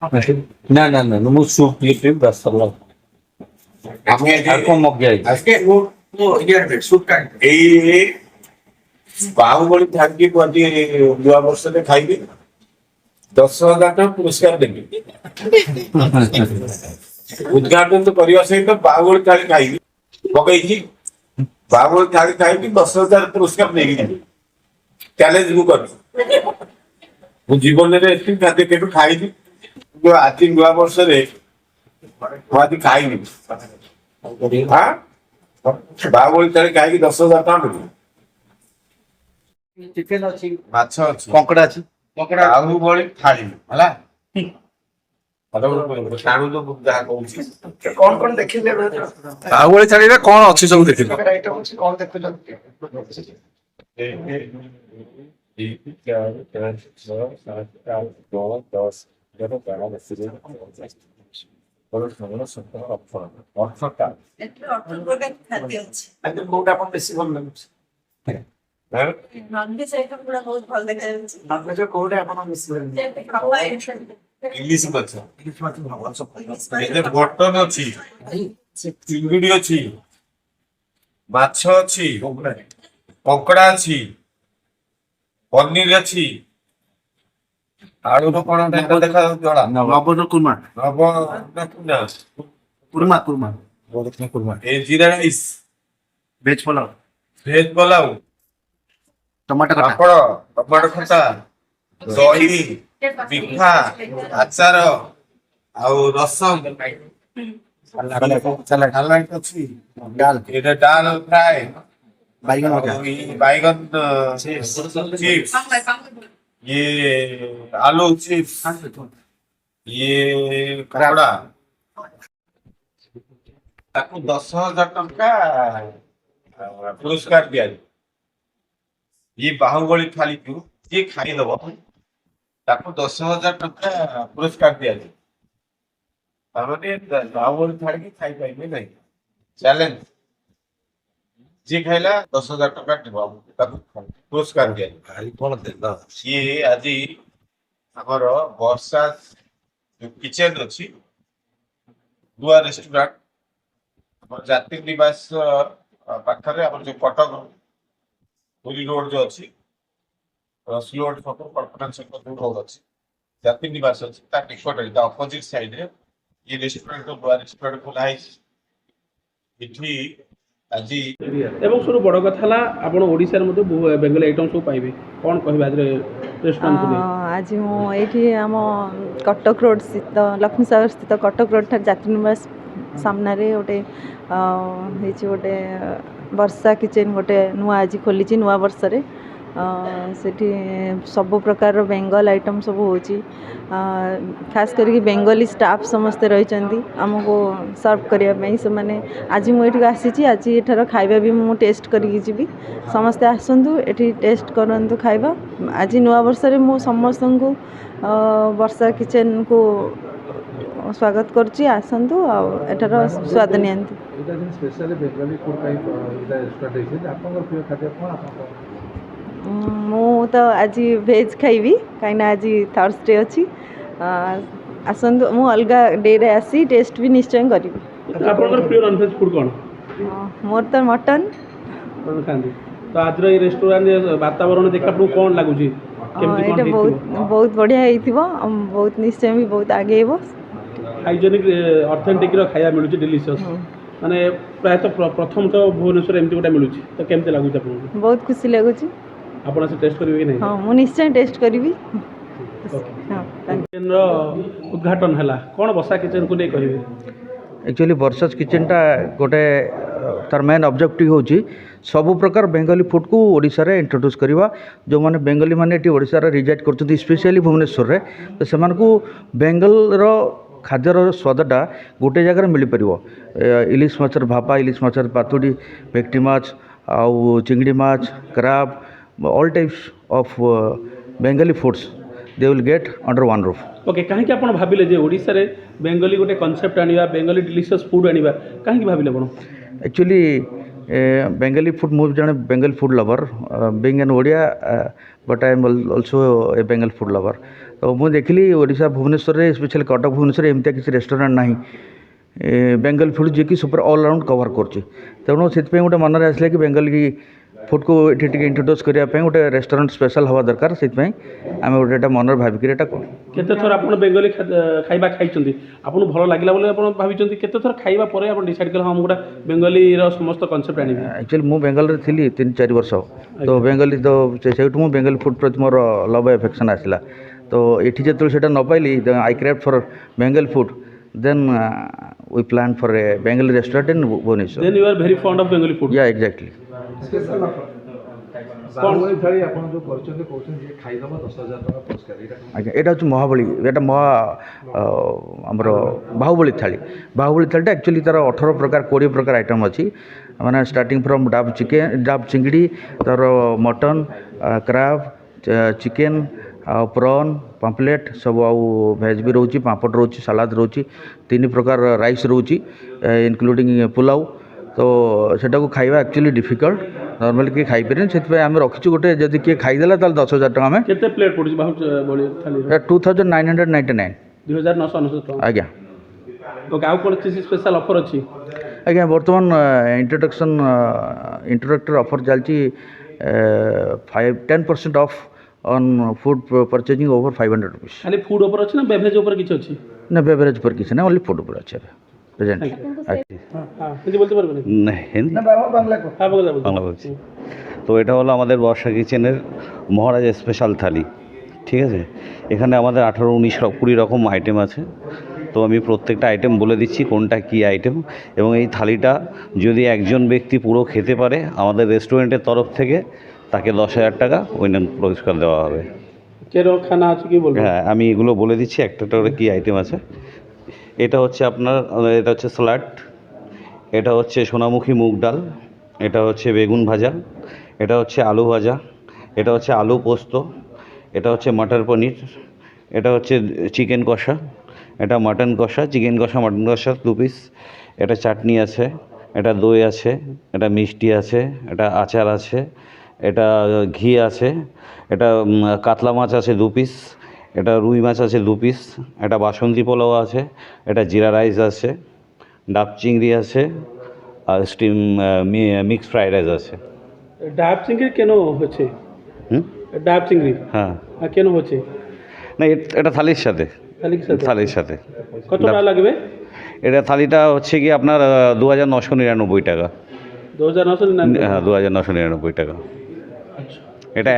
না না না ମୁଁ ସୁପ୍ ଟିକେ ପିଇବି ବାସ୍ ସରିଲା। ଆମେ ଆଉ କଣ ମଗେଇବି? ଆଜକେ ମୁଁ ଇଏ ସୁଟ୍ କାଟ ଏଇ ବାହୁବଳି ଥାକି କୁଆଡେ ନୂଆ ବର୍ଷରେ ଖାଇବି 10,000 ଟଙ୍କା ପୁରସ୍କାର ଦେବି। ଉଦ୍ଘାଟନ ତ କରିବା ସହିତ ବାହୁବଳି ଥାଳି ଖାଇବି ପକେଇଛି ବାହୁବଳି ଥାଳି ଖାଇବି 10,000 ପୁରସ୍କାର ନେଇକି ଯିବି ଚ୍ୟାଲେଞ୍ଜ ମୁଁ କରିଛି। ମୁଁ ଜୀବନରେ ଏତିକି ଖାଦ୍ୟ କେବେ ଖାଇନି କିନ୍ତୁ ଆଜି ନୂଆ ବର୍ଷରେ ମୁଁ ଆଜି ଖାଇନି। ବାହୁବଳି ଥାଳି ଖାଇକି 10,000 ଟଙ୍କା ଦେବି। ଚିକେନ ଅଛି, ମାଛ ଅଛି କଙ୍କଡା ଅଛି। ବାହୁବଳି ଥାଳି ହେଲା ଟାଣୁ ତ ଯାହା କହୁଛି କଣ କଣ ଦେଖିଲେ ବାହୁବଳି ଥାଳିରେ କଣ ଅଛି ସବୁ ଦେଖିଲ? ଆଇଟମ ଅଛି କଣ ଦେଖୁଛନ୍ତି? 1 2 3 4 5 6 7 8 9 10 ଅଠରଟା କୋଉଟା ଆପଣ ବେଶୀ ଭଲ ଲାଗୁଛି? ନନଭେଜ ଆଇଟମ ଗୁଡା ବହୁତ ଭଲ ଦେଖାଯାଉଛି। ନନଭେଜ କୋଉଟା ଆପଣ ବେଶୀ ଭଲ ଲାଗୁଛି? ଯେମିତି ହାୱାଇ ଇଂଲିଶ ମାଛ ଇଲିଶ ମାଛ ଭଲ ଏଥିରେ ମଟନ ଅଛି ଚିଙ୍ଗୁଡି ଅଛି ମାଛ ଅଛି କଙ୍କଡା ଅଛି ପନିର ଅଛି ଆଳୁର କଣ ଦେଖାଯାଉଛି ଜଣା ନବନ କୁର୍ମା କୁର୍ମା କୁର୍ମା କୁର୍ମା ଏ ଜିରା rice veg pulao veg pulao tomato ଖଟା ପାପଡ଼ ଟମାଟୋ ଖଟା ଦହି ମିଠା ଆଚାର ଆଉ ରସମ ସାଲାଡ ଅଛି ଏଇଟା ଡାଲ ଫ୍ରାଏ ବାଇଗଣ ଭଜା ବାଇଗଣ ଚିପ୍ସ ये आलू चिप्स ये कपड़ा ताकू 10,000 टंका पुरस्कार दिया ये बाहुबली थाली को ये खाई दब ताकू 10,000 टंका पुरस्कार दिया बाहुबली थाली की खाई पाइबे नहीं चैलेंज जी खाइला 10,000 टंका पुरस्कार दिया ସିଏ ଆଜି ଆମର ବର୍ଷା କିଚେନ ଅଛି ନୂଆ ରେଷ୍ଟୁରାଣ୍ଟ ଆମର ଜାତି ନିବାସ ପାଖରେ ଆମର ଯୋଉ କଟକ ପୁରୀ ରୋଡ ଯୋଉ ଅଛି ରସୁଲଗଡ଼ ଛକ କଳ୍ପନା ଛକ ଯୋଉ ରୋଡ ଅଛି ଜାତି ନିବାସ ଅଛି ତା ନିକଟରେ ତା ଅପୋଜିଟ ସାଇଡରେ ଇଏ ରେଷ୍ଟୁରାଣ୍ଟ ନୂଆ ରେଷ୍ଟୁରାଣ୍ଟ ଖୋଲା ହେଇଛି ଏଠି ଆଜି ଏବଂ ସବୁଠୁ ବଡ଼ କଥା ହେଲା ଆପଣ ଓଡ଼ିଶାରେ ମଧ୍ୟ ବେଙ୍ଗଲୀ ଆଇଟମ୍ ସବୁ ପାଇବେ କ'ଣ କହିବେ ଆଜିର ରେଷ୍ଟୁରାଣ୍ଟକୁ ନେଇ? ଆଜି ମୁଁ ଏଇଠି ଆମ କଟକ ରୋଡ଼ ସ୍ଥିତ ଲକ୍ଷ୍ମୀସାଗର ସ୍ଥିତ କଟକ ରୋଡ଼ ଠାରେ ଯାତ୍ରୀ ନିବାସ ସାମ୍ନାରେ ଗୋଟେ ହେଇଛି ଗୋଟେ ବର୍ଷା କିଚେନ୍ ଗୋଟେ ନୂଆ ଆଜି ଖୋଲିଛି ନୂଆ ବର୍ଷରେ ସେଠି ସବୁ ପ୍ରକାରର ବେଙ୍ଗଲ ଆଇଟମ୍ ସବୁ ହେଉଛି ଖାସ୍ କରିକି ବେଙ୍ଗଲୀ ଷ୍ଟାଫ୍ ସମସ୍ତେ ରହିଛନ୍ତି ଆମକୁ ସର୍ଭ କରିବା ପାଇଁ ସେମାନେ ଆଜି ମୁଁ ଏଠିକୁ ଆସିଛି ଆଜି ଏଠାର ଖାଇବା ବି ମୁଁ ଟେଷ୍ଟ କରିକି ଯିବି ସମସ୍ତେ ଆସନ୍ତୁ ଏଠି ଟେଷ୍ଟ କରନ୍ତୁ ଖାଇବା ଆଜି ନୂଆ ବର୍ଷରେ ମୁଁ ସମସ୍ତଙ୍କୁ ବର୍ଷା କିଚେନ୍କୁ ସ୍ୱାଗତ କରୁଛି ଆସନ୍ତୁ ଆଉ ଏଠାର ସ୍ୱାଦ ନିଅନ୍ତୁ। ମୁଁ ତ ଆଜି ଭେଜ୍ ଖାଇବି କାହିଁକିନା ଆଜି ଥର୍ସଡେ ଅଛି ଆସନ୍ତୁ ମୁଁ ଅଲଗା ଡେରେ ଆସି ଟେଷ୍ଟ ବି ନିଶ୍ଚୟ କରିବି। ଆପଣଙ୍କର ପ୍ରିୟ ନନଭେଜ୍ ଫୁଡ୍ କ'ଣ? ମୋର ତ ମଟନ୍ ଖାଆନ୍ତି ତ ଆଜିର ଏଇ ରେଷ୍ଟୁରାଣ୍ଟ ବାତାବରଣ ଦେଖି ଆପଣଙ୍କୁ କ'ଣ ଲାଗୁଛି? ଏଇଟା ବହୁତ ବଢ଼ିଆ ହେଇଥିବ ବହୁତ ନିଶ୍ଚୟ ବି ବହୁତ ଆଗେଇବ। ହାଇଜେନିକ୍ ଅଥେଣ୍ଟିକ୍ର ଖାଇବା ମିଳୁଛି ଡେଲିସିୟସ୍ ମାନେ ପ୍ରାୟତଃ ପ୍ରଥମ ତ ଭୁବନେଶ୍ୱରରେ ଏମିତି ଗୋଟେ ମିଳୁଛି ତ କେମିତି ଲାଗୁଛି ଆପଣଙ୍କୁ? ବହୁତ ଖୁସି ଲାଗୁଛି। ଆପଣ ସେ ଟେଷ୍ଟ କରିବେ କି ନାହିଁ? ହଁ ମୁଁ ନିଶ୍ଚୟ ଟେଷ୍ଟ କରିବି। କିଚେନ୍ର ଉଦ୍ଘାଟନ ହେଲା କ'ଣ ବର୍ଷା କିଚେନ୍କୁ ନେଇ କହିବେ? एक्चुअली वर्षास किचेनटा गोटे तार मेन ऑब्जेक्टिव होची सबु प्रकार बेंगली फूड को ओडिशा रे इंट्रोड्यूस करवा जो माने बेंगली माने एटी ओडिशा रे रिजाइड करछथि स्पेशली भुवनेश्वर रे तो सेमान को बेंगल रो खाद्यर स्वादटा गोटे जगह मिल पारिबो इलिश माछर भापा इलिश माछर पातुडी भेक्टी माछ आउ चिंगड़ी माछ crab all types of Bengali foods they will get under one roof. Okay कहीं आप भाविले जे ओडिशा रे बेंगली गोटे कनसेप्ट आनिबा बेंगली डिलिशियस फूड आनिबा कहीं भाविले आपण? एक्चुअली बेंगली फूड मुझे जन Bengal food lover being an Odia but I am also a Bengal food lover ତ ମୁଁ ଦେଖିଲି ଓଡ଼ିଶା ଭୁବନେଶ୍ୱରରେ ସ୍ପେଶାଲି କଟକ ଭୁବନେଶ୍ୱରରେ ଏମିତିଆ କିଛି ରେଷ୍ଟୁରାଣ୍ଟ ନାହିଁ ବେଙ୍ଗଲ ଫୁଡ଼୍ ଯିଏକି ସୁପର ଅଲ୍ ରାଉଣ୍ଡ କଭର୍ କରୁଛି। ତେଣୁ ସେଥିପାଇଁ ଗୋଟେ ମନରେ ଆସିଲା କି ବେଙ୍ଗଲି ଫୁଡ଼୍କୁ ଏଠି ଟିକେ ଇଣ୍ଟ୍ରୋଡ୍ୟୁସ୍ କରିବା ପାଇଁ ଗୋଟେ ରେଷ୍ଟୁରାଣ୍ଟ ସ୍ପେଶାଲ୍ ହେବା ଦରକାର। ସେଥିପାଇଁ ଆମେ ଗୋଟେ ଏଇଟା ମନରେ ଭାବିକିରି ଏଇଟା କରୁ। କେତେ ଥର ଆପଣ ବେଙ୍ଗଲୀ ଖାଇବା ଖାଇଛନ୍ତି? ଆପଣଙ୍କୁ ଭଲ ଲାଗିଲା ବୋଲି ଆପଣ ଭାବିଛନ୍ତି? କେତେ ଥର ଖାଇବା ପରେ ଆପଣ ଡିସାଇଡ଼୍ କଲେ ହଁ ମୁଁ ଗୋଟେ ବେଙ୍ଗଲୀର ସମସ୍ତ କନସେପ୍ଟ ଆଣିବି? ଆକ୍ଚୁଆଲି ମୁଁ ବେଙ୍ଗଲରେ ଥିଲି 3-4 ବର୍ଷ। ତ ବେଙ୍ଗଲୀ ତ ସେଇଠୁ ମୁଁ ବେଙ୍ଗଲୀ ଫୁଡ଼୍ ପ୍ରତି ମୋର ଲଭ୍ ଏଫେକ୍ସନ୍ ଆସିଲା। ତ ଏଠି ଯେତେବେଳେ ସେଇଟା ନ ପାଇଲି I craft for Bengal food then we planned for a Bengali restaurant in Bhubaneswar. Then you are very fond of Bengali food. Yeah, exactly. Special offer Baahubali ଥାଳି ଆପଣ ଯେଉଁ କରିଛନ୍ତି କହୁଛନ୍ତି ଯେ ଖାଇଦେବ 10,000 ଟଙ୍କା ପୁରସ୍କାର ଏଇଟା କ'ଣ? ଆଜ୍ଞା ଏଇଟା ହେଉଛି ମହାବଳୀ ଏଇଟା ଆମର ବାହୁବଳୀ ଥାଳି। ବାହୁବଳୀ ଥାଳିଟା ଆକ୍ଚୁଆଲି ତା'ର 18 ପ୍ରକାର 20 ପ୍ରକାର ଆଇଟମ୍ ଅଛି। ମାନେ ଷ୍ଟାର୍ଟିଂ ଫ୍ରମ୍ ଡାବ୍ ଚିଙ୍ଗିଡ଼ି, ତା'ର ମଟନ୍, କ୍ରାବ୍, ଚିକେନ୍ ଆଉ ପ୍ରନ୍, ପାମ୍ପଲେଟ୍ ସବୁ ଆଉ ଭେଜ୍ ବି ରହୁଛି, ପାମ୍ପଡ଼ ରହୁଛି, ସାଲାଦ ରହୁଛି, 3 ପ୍ରକାର ରାଇସ୍ ରହୁଛି ଇନକ୍ଲୁଡ଼ିଂ ପୁଲାଉ। ତ ସେଟାକୁ ଖାଇବା ଆକ୍ଚୁଆଲି ଡିଫିକଲ୍ଟ, ନର୍ମାଲି କିଏ ଖାଇପାରିବେନି। ସେଥିପାଇଁ ଆମେ ରଖିଛୁ ଗୋଟେ ଯଦି କିଏ ଖାଇଦେଲା ତାହେଲେ 10,000 ଟଙ୍କା ଆମେ କେତେ ପ୍ଲେଟ୍ ପଡ଼ୁଛି ବାହୁବଳୀ ଥାଳିର? 2,999 2,999 ଟଙ୍କା। ଆଜ୍ଞା। ଓକେ, ଆଉ କ'ଣ କିଛି ସ୍ପେଶାଲ୍ ଅଫର୍ ଅଛି? ଆଜ୍ଞା ବର୍ତ୍ତମାନ ଇଣ୍ଟ୍ରୋଡକ୍ଟରୀ ଅଫର୍ ଚାଲିଛି 10% of on food purchasing over 500 rupees। ଖାଲି ଫୁଡ୍ ଉପରେ ଅଛି ନା ବେଭରେଜ୍ ଉପରେ କିଛି ଅଛି? না বেভারেজ উপর কিছু না অনলি ফুড উপর আছে প্রেজেন্ট। হ্যাঁ হিন্দি বলতে পারবেন? না হিন্দি না বাবা বাংলা কথা হ্যাঁ বাংলা বলছি। বাংলা বলছি। তো এটা হলো আমাদের বর্ষা কিচেনের মহারাজ স্পেশাল থালি, ঠিক আছে। এখানে আমাদের 18, 19, 20 রকম আইটেম আছে। তো আমি প্রত্যেকটা আইটেম বলে দিচ্ছি কোনটা কী আইটেম, এবং এই থালিটা যদি একজন ব্যক্তি পুরো খেতে পারে আমাদের রেস্টুরেন্টের তরফ থেকে তাকে 10,000 টাকা পুরস্কার দেওয়া হবে। কেরো খানা আছে কি বলবো? হ্যাঁ আমি এগুলো বলে দিচ্ছি একটা করে কী আইটেম আছে। এটা হচ্ছে আপনার এটা হচ্ছে স্যালাড, এটা হচ্ছে সোনামুখী মুগ ডাল, এটা হচ্ছে বেগুন ভাজা, এটা হচ্ছে আলু ভাজা, এটা হচ্ছে আলু পোস্ত, এটা হচ্ছে মটর পনির, এটা হচ্ছে চিকেন কষা, এটা মাটন কষা, চিকেন কষা মাটন কষা 2 পিস, এটা চাটনি আছে, এটা দই আছে, এটা মিষ্টি আছে, এটা আচার আছে, এটা ঘি আছে, এটা কাতলা মাছ আছে 2 পিস, এটা রুই মাছ আছে 2 পিস, এটা বাসন্তী পোলাও আছে, এটা জিরা রাইস আছে, ডাব চিংড়ি আছে, আর স্টিম মিক্স ফ্রাইড রাইস আছে। ডাব চিংড়ি কেন হচ্ছে? ডাব চিংড়ি হ্যাঁ আর কেন হচ্ছে? না এটা থালির সাথে, থালির সাথে? থালির সাথে। কত টাকা লাগবে? এটা থালিটা হচ্ছে কি আপনার 2,999 টাকা। 2,999? হ্যাঁ 2,999 টাকা। আচ্ছা। এটা